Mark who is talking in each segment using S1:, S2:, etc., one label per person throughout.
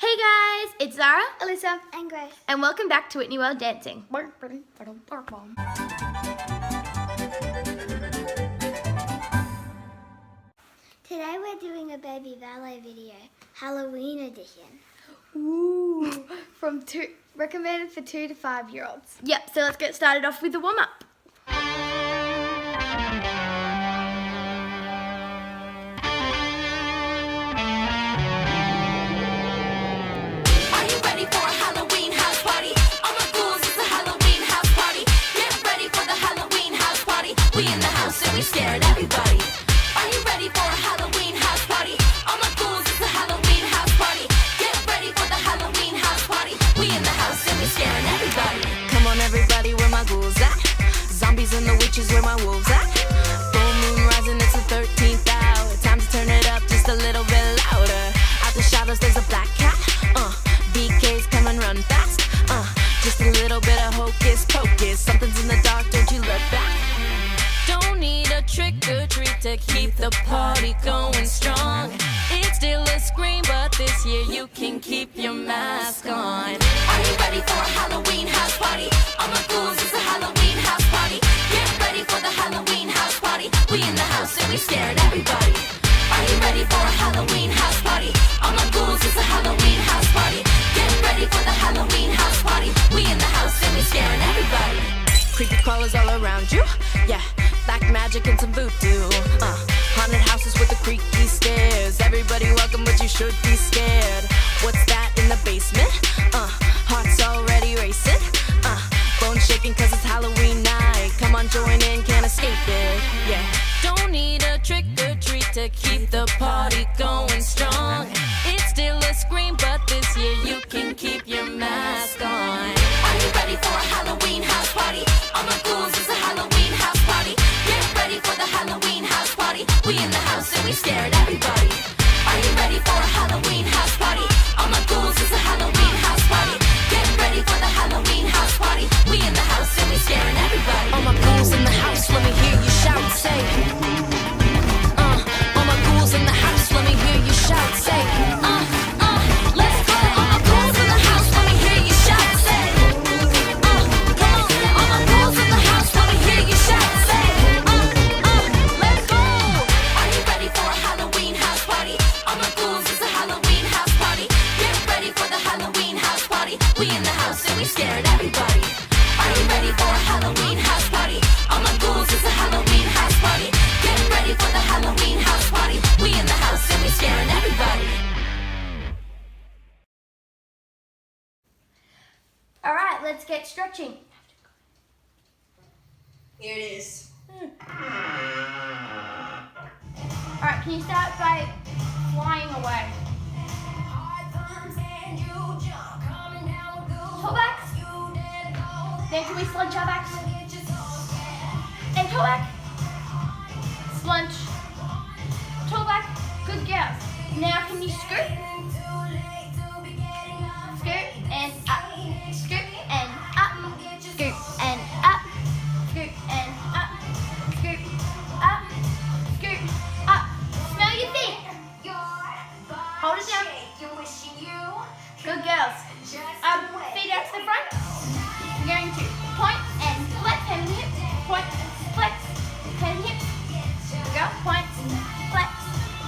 S1: Hey guys, it's Zara,
S2: Alyssa, and Grace.
S1: and welcome back to Whitney World Dancing.
S2: Today we're doing a baby ballet video, Halloween edition.
S3: Ooh, recommended for 2 to 5 year olds.
S1: Yep, so let's get started off with the warm-up.
S4: We scaring everybody. Are you ready for a Halloween house party? All my ghouls, it's a Halloween house party. Get ready for the Halloween house party. We in the house and we scaring everybody. Come on everybody, where my ghouls at? Zombies and the witches, where my wolves at? Full moon rising, it's the 13th hour. Time to turn it up just a little bit louder. Out the shadows there's a black cat. BK's come and run fast. Just a little bit of hocus pocus. Something's in the dark, don't you look back. Don't need a trick or treat to keep the party going strong. It's still a scream, but this year you can keep your mask on. Are you ready for a Halloween house party? All my ghouls, it's a Halloween house party. Get ready for the Halloween house party. We in the house and we scaring everybody. Are you ready for a Halloween house party? All my ghouls, it's a Halloween house party. Get ready for the Halloween house party. We in the house and we scaring everybody. Creepy crawlers all around you, yeah. Black magic and some voodoo. Haunted houses with the creaky stairs. Everybody welcome, but you should be scared. What's that in the basement? Hearts already racing. Bones shaking cause it's Halloween night. Come on, join in, can't escape it. Yeah. Don't need a trick or treat to keep the party going strong. It's still a scream, but this year you can keep your mask on. Are you ready for a Halloween house party? All my ghouls, it's a Halloween house party. Get ready for the Halloween house party. We in the house and we scaring everybody. Are you ready for a Halloween house party? All my ghouls, it's a Halloween house party. Get ready for the Halloween house party. We in the house and we scaring everybody. All my ghouls in the house, let me hear you shout, say. All my ghouls in the house, let me hear you shout, say. Let's go. All my ghouls in the house, let me hear you shout, say. Come on. All my ghouls in the house, let me hear you shout, say. Let's go. Are you ready for a Halloween house party? All my ghouls, it's a Halloween house party. Get ready for the Halloween house party. We in the house and we scaring everybody. Are you ready for a Halloween house party? All my ghouls, it's a Halloween house party. Get ready for the Halloween house party. We in the house and we scaring everybody.
S1: Alright, let's get stretching.
S4: Here it is.
S1: Alright, can you start by flying away? Toe backs. Then can we slunch our backs? And toe back. Slunch. Toe back. Good girls. Now can you scoop? Scoop and up. Scoop and up. Scoop and up. Scoop and up. Scoop up. Scoop up. Smell your feet. Hold it down. Good girls. Feet out to the front. We're going to point and flex, hand and hip. Point, flex, hand and hip. Here we go. Point, flex,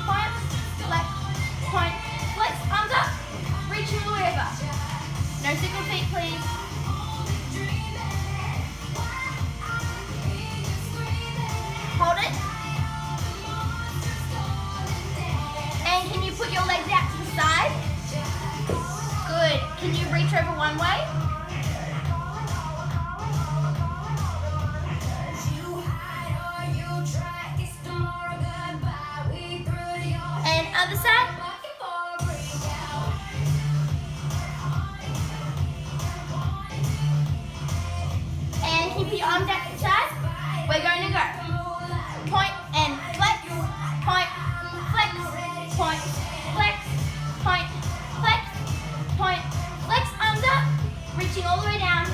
S1: point, flex, point, flex. Arms up. Reaching all the way over. No single feet, please. Hold it. And can you put your legs out to the side? Good. Can you reach over one way? And other side. And keep your arms out to the side. We're going to go. Point and flex. Point, flex. Point, flex. Point, flex. Point, flex. Arms up. Reaching all the way down.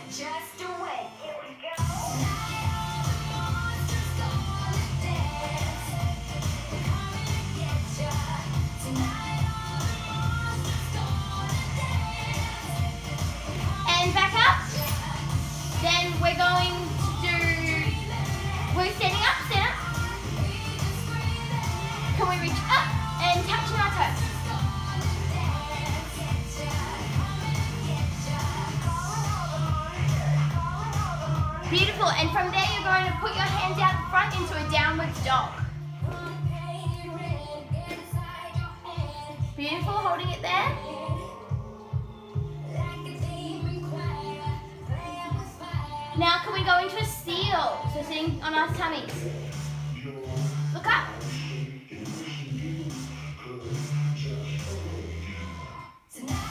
S1: Just do it. Here we go. we reach up and touching our toes. Beautiful, and from there you're going to put your hands out the front into a downward dog. Beautiful, holding it there. Now can we go into a seal? So sitting on our tummies. Look up.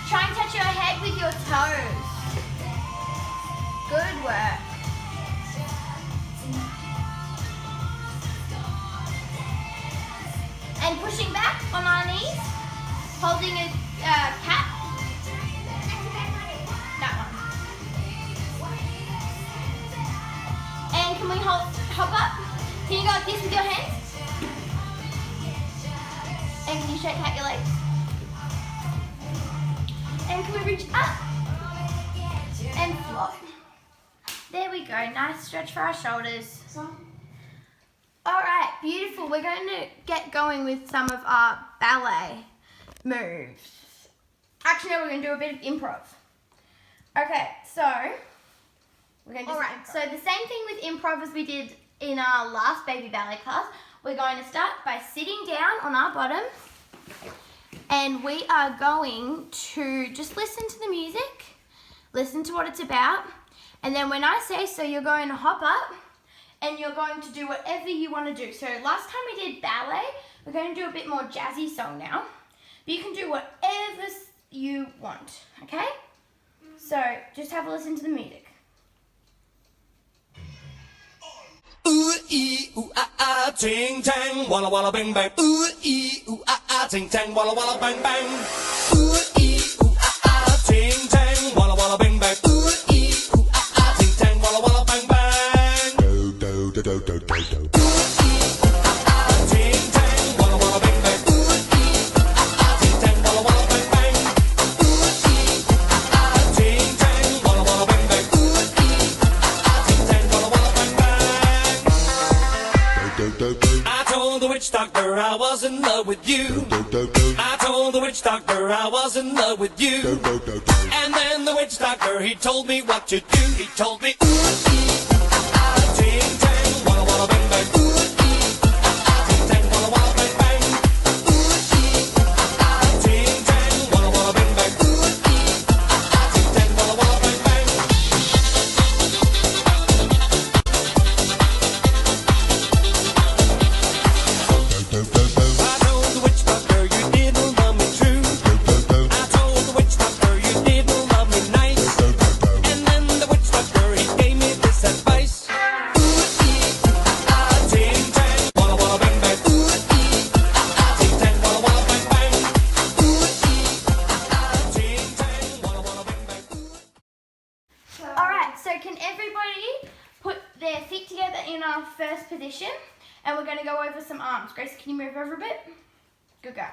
S1: Try and touch your head with your toes. Good work. And pushing back on our knees, holding a cat. That one. And can we hop up? Can you go like this with your hands? And can you shake out your legs? And can we reach up and flop? There we go. Nice stretch for our shoulders. Alright, beautiful. We're going to get going with some of our ballet moves. Actually, no, we're going to do a bit of improv. Okay, so we're going to do Alright, so the same thing with improv as we did in our last baby ballet class. We're going to start by sitting down on our bottom, and we are going to just listen to the music, listen to what it's about, and then when I say so, you're going to hop up and you're going to do whatever you want to do. So last time we did ballet, we're going to do a bit more jazzy song now. But you can do whatever you want, okay? So just have a listen to the music.
S5: Ooh ee ooh ah ah ting tang walla walla bang bang. Ooh ee ooh ah ah ting tang walla walla bang bang. Ooh ee ooh ah ah ting tang walla walla bang bang. Ooh ee ooh ah ah ting tang walla walla bang bang. Do do do do do do do. I told the witch doctor I was in love with you. I told the witch doctor I was in love with you. And then the witch doctor, he told me what to do. He told me, ooh, ee, ah, ting, tang, walla, walla, bang, bang. Ooh, ee, ah, ting, tang, walla, walla, bang, bang. Ooh, ee, ah, ting, tang, walla, walla, bang, bang. Ooh, ee, ah, ting, tang, walla, walla, bang, bang. I told the witch doctor you didn't love me true. I told the witch doctor you didn't love me nice. And then the witch doctor, he gave me this advice. Ooh, ee, ah, ting, tang, walla, walla, bang, bang. Ooh, ee, ah, ting, tang, walla, walla, bang, bang. Ooh, ee, ah, ting, tang, walla, walla, bang, bang.
S1: Alright, so can everybody put their feet together in our first position? And we're going to go over some arms. Grace, can you move over a bit? Good girl.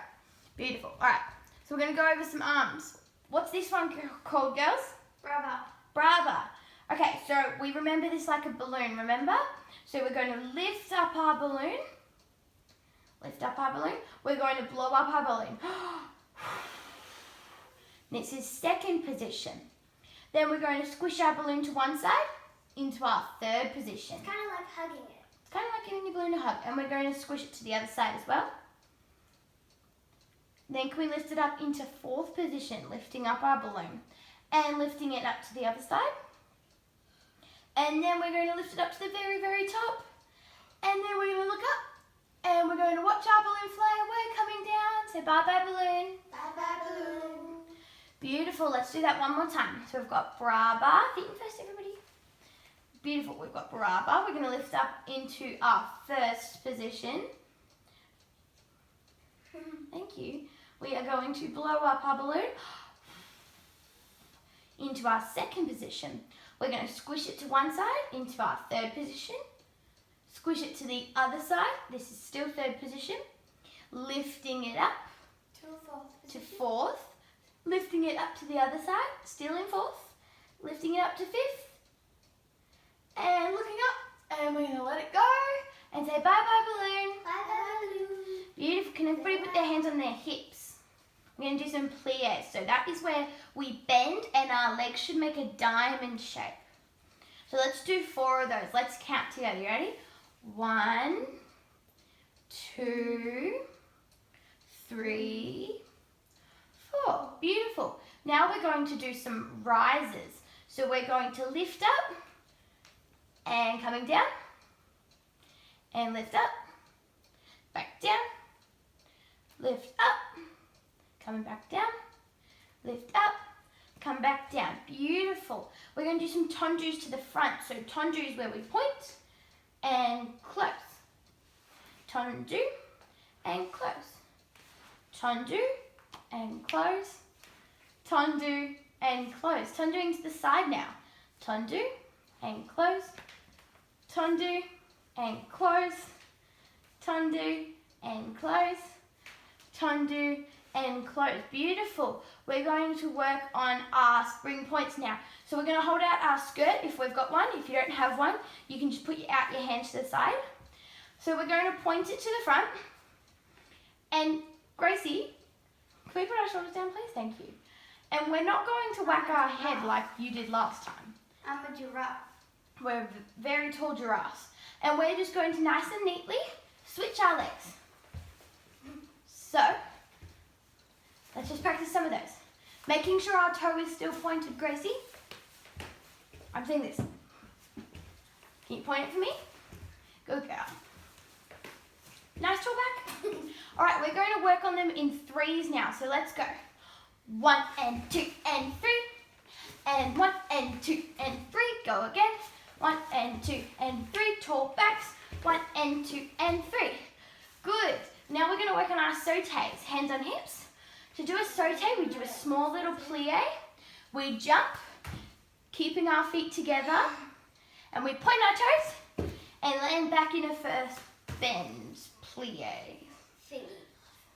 S1: Beautiful. Alright, so we're going to go over some arms. What's this one called, girls?
S2: Brava.
S1: Brava. Okay, so we remember this like a balloon, remember? So we're going to lift up our balloon. Lift up our balloon. We're going to blow up our balloon. This is second position. Then we're going to squish our balloon to one side into our third position.
S2: Kind of like hugging it.
S1: Kind of like giving your balloon a hug. And we're going to squish it to the other side as well. Then can we lift it up into fourth position, lifting up our balloon and lifting it up to the other side. And then we're going to lift it up to the very, very top. And then we're going to look up and we're going to watch our balloon fly away, coming down. Say bye-bye balloon.
S2: Bye-bye balloon.
S1: Beautiful. Let's do that one more time. So we've got Brava. Feet first, everybody. Beautiful. We've got Brava. We're going to lift up into our first position. Thank you. We are going to blow up our balloon into our second position. We're going to squish it to one side into our third position. Squish it to the other side. This is still third position. Lifting it up to fourth. Lifting it up to the other side. Still in fourth. Lifting it up to fifth. And looking up, and we're going to let it go and say bye-bye balloon.
S2: Bye-bye balloon.
S1: Beautiful. Can hands on their hips. We're going to do some pliés. So that is where we bend and our legs should make a diamond shape. So let's do 4 of those. Let's count together. You ready? 1, 2, 3, 4. Beautiful. Now we're going to do some rises. So we're going to lift up and coming down and lift up, back down, lift up, coming back down, lift up, come back down. Beautiful. We're going to do some tendus to the front. So tendu is where we point and close. Tendu and close. Tendu and close. Tendu and close. Tenduing to the side now. Tendu and close. Tendu and close. Tendu and close. Tendu and close. Beautiful. We're going to work on our spring points now. So we're going to hold out our skirt if we've got one. If you don't have one, you can just put out your hands to the side. So we're going to point it to the front. And Gracie, can we put our shoulders down, please? Thank you. And we're not going to whack our head like you did last time.
S2: I'm a giraffe.
S1: We're very tall giraffes. And we're just going to nice and neatly switch our legs. So, let's just practice some of those. Making sure our toe is still pointed, Gracie. I'm saying this. Can you point it for me? Good girl. Nice tall back. All right, we're going to work on them in 3s now. So let's go. 1 and 2 and 3. And 1 and 2 and 3. Go again. 1 and 2 and 3. Tall backs. 1 and 2 and 3. Good. Now we're going to work on our sautés. Hands on hips. To do a sauté, we do a small little plié. We jump, keeping our feet together. And we point our toes and land back in a first bend plié.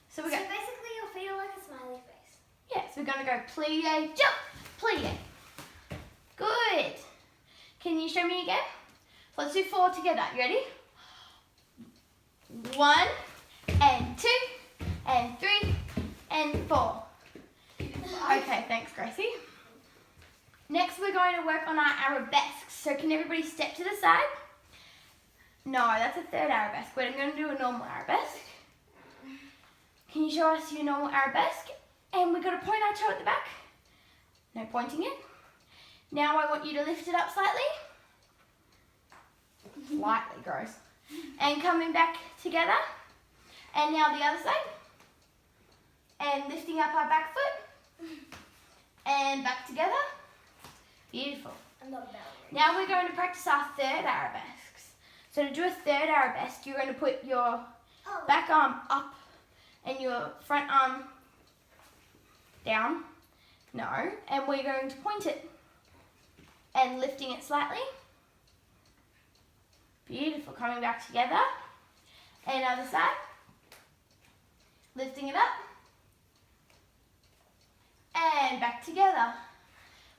S1: So we're going.
S2: So basically your feet are like a smiley face.
S1: Yes, we're going to go plié, jump, plié. Good. Can you show me again? Let's do 4 together. You ready? 1 and 2 and 3 and 4. Okay, thanks, Gracie. Next, we're going to work on our arabesques. So can everybody step to the side? No, that's a 3rd arabesque. We're going to do a normal arabesque. Can you show us your normal arabesque? And we've got to point our toe at the back. No pointing it. Now I want you to lift it up slightly. Slightly, gross. And coming back together. And now the other side. And lifting up our back foot. And back together. Beautiful. Now we're going to practice our 3rd arabesques. So to do a 3rd arabesque, you're going to put your back arm up and your front arm down. No. And we're going to point it and lifting it slightly. Beautiful. Coming back together. And other side. Lifting it up. And back together.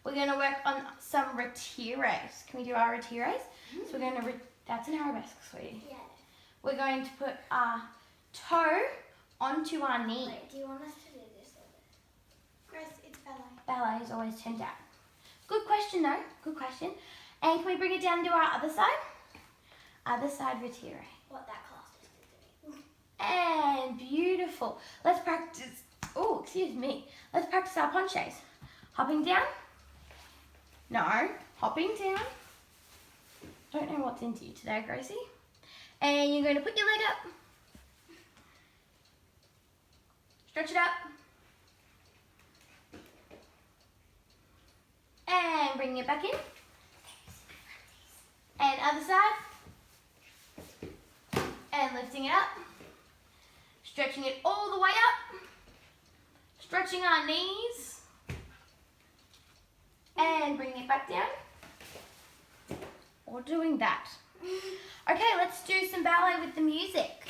S1: We're going to work on some retires. Can we do our retires? So we're going to, that's an arabesque, sweetie.
S2: Yeah.
S1: We're going to put our toe onto our knee.
S2: Wait, do you want us to do this or this? Grace, it's ballet.
S1: Ballet is always turned out. Good question though, good question. And can we bring it down to our other side? Other side retire.
S2: What that class just did to me.
S1: And beautiful. Let's practice, oh, excuse me. Let's practice our penchés. Hopping down. No, hopping down. Don't know what's into you today, Gracie. And you're going to put your leg up. Stretch it up. And bring it back in. And other side. And lifting it up. Stretching it all the way up. Stretching our knees. And bringing it back down. Or doing that. Okay, let's do some ballet with the music.